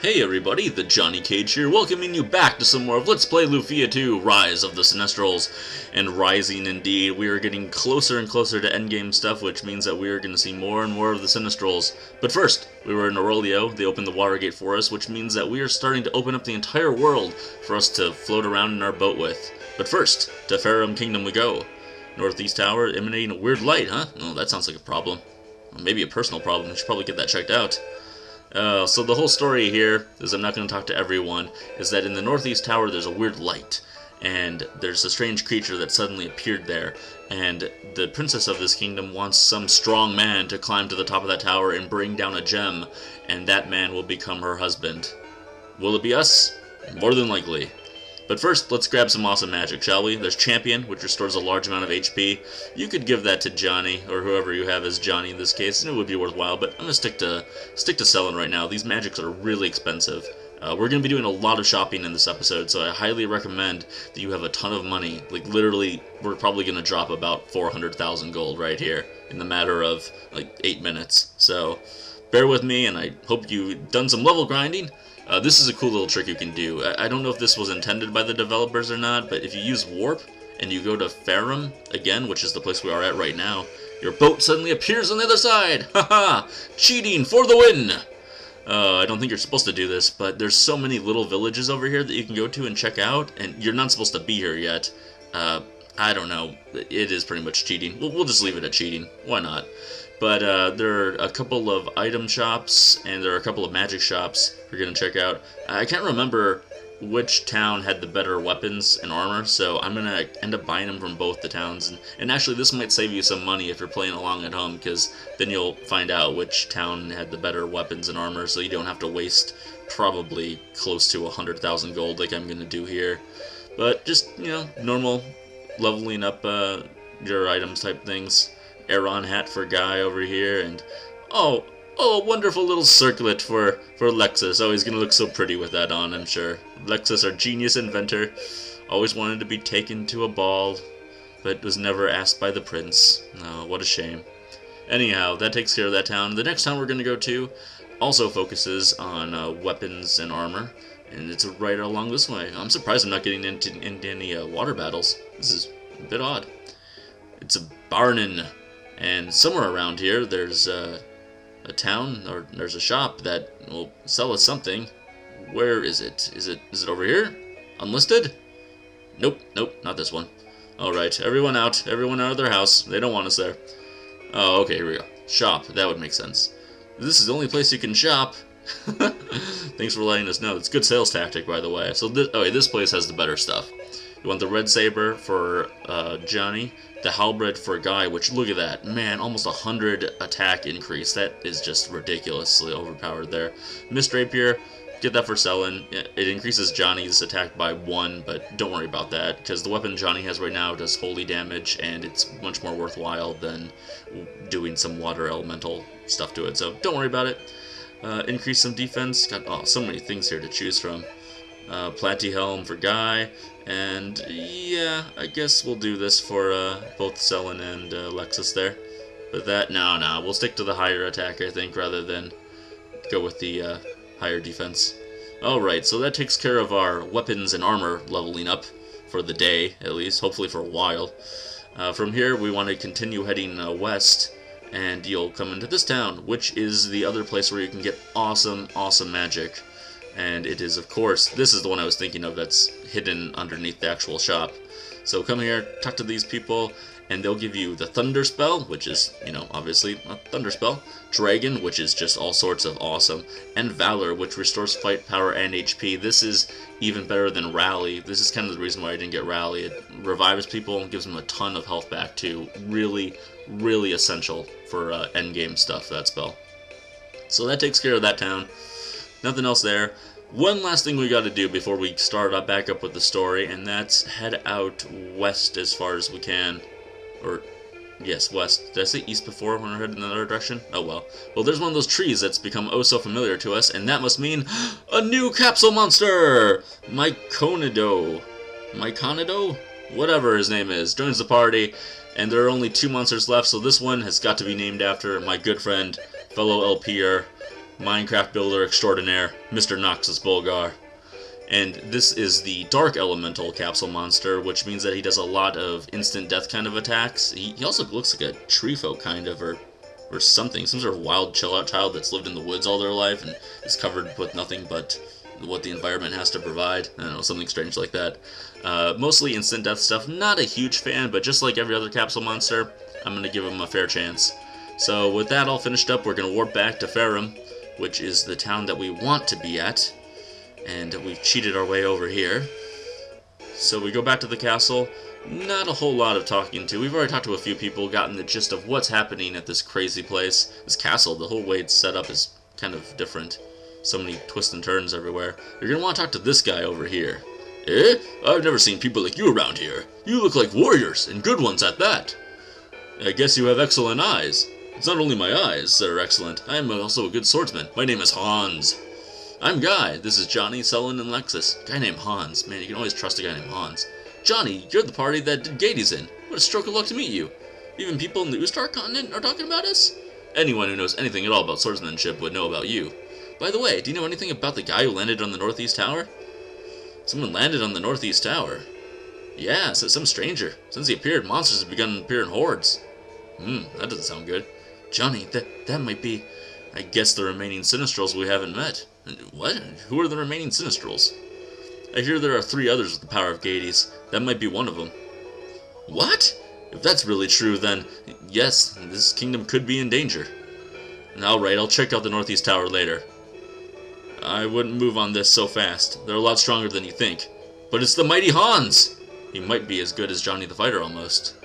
Hey everybody, the Johnny Cage here, welcoming you back to some more of Let's Play Lufia 2, Rise of the Sinistrals. And rising indeed, we are getting closer and closer to endgame stuff, which means that we are going to see more and more of the Sinistrals. But first, we were in Aurelio, they opened the Watergate for us, which means that we are starting to open up the entire world for us to float around in our boat with. But first, to Farum Kingdom we go. Northeast Tower emanating a weird light, huh? Oh, that sounds like a problem. Or maybe a personal problem, we should probably get that checked out. So the whole story here, is I'm not going to talk to everyone, is that in the Northeast Tower there's a weird light, and there's a strange creature that suddenly appeared there, and the princess of this kingdom wants some strong man to climb to the top of that tower and bring down a gem, and that man will become her husband. Will it be us? More than likely. But first, let's grab some awesome magic, shall we? There's Champion, which restores a large amount of HP. You could give that to Johnny, or whoever you have as Johnny in this case, and it would be worthwhile, but I'm going to stick to selling right now. These magics are really expensive. We're going to be doing a lot of shopping in this episode, so I highly recommend that you have a ton of money. Like, literally, we're probably going to drop about 400,000 gold right here in the matter of, like, 8 minutes. So, bear with me, and I hope you've done some level grinding. This is a cool little trick you can do. I don't know if this was intended by the developers or not, but if you use Warp and you go to Farum again, which is the place we are at right now, your boat suddenly appears on the other side! Haha! Cheating for the win! I don't think you're supposed to do this, but there's so many little villages over here that you can go to and check out, and you're not supposed to be here yet. I don't know. It is pretty much cheating. We'll just leave it at cheating. Why not? But there are a couple of item shops, and there are a couple of magic shops we're going to check out. I can't remember which town had the better weapons and armor, so I'm going to end up buying them from both the towns. And actually, this might save you some money if you're playing along at home, because then you'll find out which town had the better weapons and armor, so you don't have to waste probably close to 100,000 gold like I'm going to do here. But just, you know, normal leveling up your items type things. Aeron hat for Guy over here, and oh, a wonderful little circlet for Lexus. Oh, he's gonna look so pretty with that on, I'm sure. Lexus, our genius inventor, always wanted to be taken to a ball, but was never asked by the prince. Oh, what a shame. Anyhow, that takes care of that town. The next town we're gonna go to also focuses on weapons and armor, and it's right along this way. I'm surprised I'm not getting into any water battles. This is a bit odd. It's a Barnin. And somewhere around here, there's a town, or there's a shop that will sell us something. Where is it? Is it over here? Unlisted? Nope, not this one. Alright, everyone out of their house. They don't want us there. Oh, okay, here we go. Shop, that would make sense. This is the only place you can shop. Thanks for letting us know. It's a good sales tactic, by the way. So, this place has the better stuff. You want the red saber for Johnny, the halberd for Guy, which, look at that, man, almost 100 attack increase. That is just ridiculously overpowered there. Mist rapier, get that for selling. It increases Johnny's attack by 1, but don't worry about that, because the weapon Johnny has right now does holy damage, and it's much more worthwhile than doing some water elemental stuff to it, so don't worry about it. Increase some defense. Got so many things here to choose from. Platy helm for Guy, and yeah, I guess we'll do this for both Selin and Lexus there. But that, no, we'll stick to the higher attack, I think, rather than go with the higher defense. Alright, so that takes care of our weapons and armor leveling up for the day, at least, hopefully for a while. From here, we want to continue heading west, and you'll come into this town, which is the other place where you can get awesome magic. And it is, of course, this is the one I was thinking of that's hidden underneath the actual shop. So come here, talk to these people, and they'll give you the Thunder Spell, which is, you know, obviously a Thunder Spell, Dragon, which is just all sorts of awesome, and Valor, which restores fight power and HP. This is even better than Rally. This is kind of the reason why I didn't get Rally. It revives people and gives them a ton of health back too. Really essential for endgame stuff, that spell. So that takes care of that town. Nothing else there. One last thing we got to do before we start back up with the story, and that's head out west as far as we can. Or, yes, west. Did I say east before when we're heading in the other direction? Oh well. Well, there's one of those trees that's become oh so familiar to us, and that must mean a new capsule monster! Myconido? Whatever his name is, joins the party, and there are only 2 monsters left, so this one has got to be named after my good friend, fellow LPer, Minecraft builder extraordinaire, Mr. Noxus Bulgar. And this is the Dark Elemental Capsule Monster, which means that he does a lot of instant death kind of attacks. He also looks like a tree folk kind of, or something. Some sort of wild child that's lived in the woods all their life and is covered with nothing but what the environment has to provide. I don't know, something strange like that. Mostly instant death stuff. Not a huge fan, but just like every other capsule monster, I'm going to give him a fair chance. So with that all finished up, we're going to warp back to Ferrum, which is the town that we want to be at. And we've cheated our way over here. So we go back to the castle. Not a whole lot of talking to. We've already talked to a few people, gotten the gist of what's happening at this crazy place. This castle, the whole way it's set up is kind of different. So many twists and turns everywhere. You're going to want to talk to this guy over here. Eh? I've never seen people like you around here. You look like warriors, and good ones at that. I guess you have excellent eyes. It's not only my eyes that are excellent. I am also a good swordsman. My name is Hans. I'm Guy. This is Johnny, Sullen, and Lexus. Guy named Hans. Man, you can always trust a guy named Hans. Johnny, you're the party that Gatey's in. What a stroke of luck to meet you. Even people in the Ustar continent are talking about us? Anyone who knows anything at all about swordsmanship would know about you. By the way, do you know anything about the guy who landed on the Northeast Tower? Someone landed on the Northeast Tower? Yeah, some stranger. Since he appeared, monsters have begun to appear in hordes. That doesn't sound good. Johnny, that might be, I guess, the remaining Sinistrals we haven't met. What? Who are the remaining Sinistrals? I hear there are 3 others with the power of Gatey's. That might be one of them. What? If that's really true, then yes, this kingdom could be in danger. Alright, I'll check out the Northeast Tower later. I wouldn't move on this so fast. They're a lot stronger than you think. But it's the mighty Hans! He might be as good as Johnny the Fighter, almost.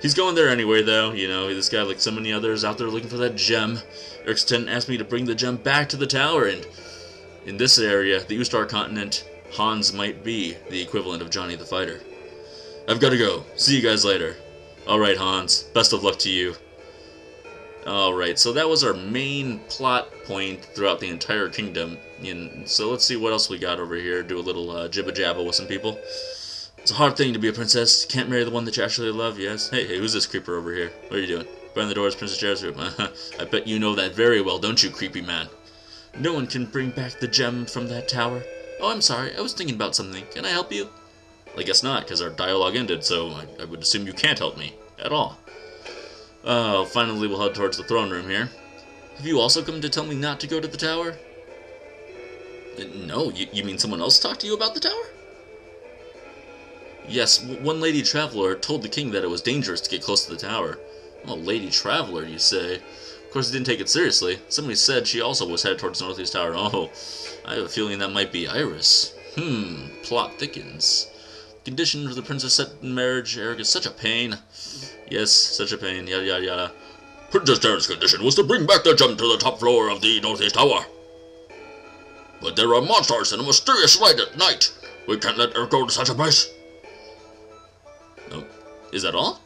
He's going there anyway, though. You know, this guy, like so many others, out there looking for that gem. Erikson asked me to bring the gem back to the tower, and in this area, the Ustar continent, Hans might be the equivalent of Johnny the Fighter. I've got to go. See you guys later. Alright, Hans. Best of luck to you. Alright, so that was our main plot point throughout the entire kingdom. And so let's see what else we got over here. Do a little jibba-jabba with some people. It's a hard thing to be a princess. Can't marry the one that you actually love, yes? Hey, who's this creeper over here? What are you doing? Behind the door is Princess Jared's room. I bet you know that very well, don't you, creepy man? No one can bring back the gem from that tower. Oh, I'm sorry. I was thinking about something. Can I help you? I guess not, because our dialogue ended, so I would assume you can't help me. At all. Oh, finally we'll head towards the throne room here. Have you also come to tell me not to go to the tower? No, you mean someone else talked to you about the tower? Yes, one lady traveler told the king that it was dangerous to get close to the tower. Oh, lady traveler, you say? Of course, he didn't take it seriously. Somebody said she also was headed towards the Northeast Tower. Oh, I have a feeling that might be Iris. Plot thickens. Condition for the princess set in marriage, Eric, is such a pain. Yes, such a pain, yada yada yada. Princess Jared's condition was to bring back the gem to the top floor of the Northeast Tower. But there are monsters in a mysterious light at night. We can't let her go to such a place. Oh, is that all?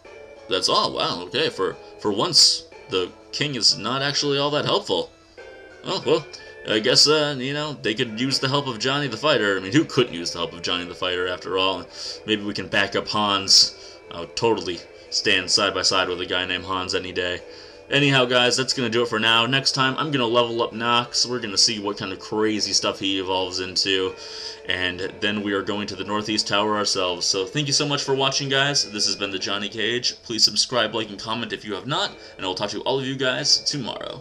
That's all, wow, okay, for once, the king is not actually all that helpful. Oh, well, I guess, you know, they could use the help of Johnny the Fighter. I mean, who couldn't use the help of Johnny the Fighter, after all? Maybe we can back up Hans. I would totally stand side by side with a guy named Hans any day. Anyhow, guys, that's going to do it for now. Next time, I'm going to level up Nox. We're going to see what kind of crazy stuff he evolves into. And then we are going to the Northeast Tower ourselves. So thank you so much for watching, guys. This has been the Johnny Cage. Please subscribe, like, and comment if you have not. And I will talk to all of you guys tomorrow.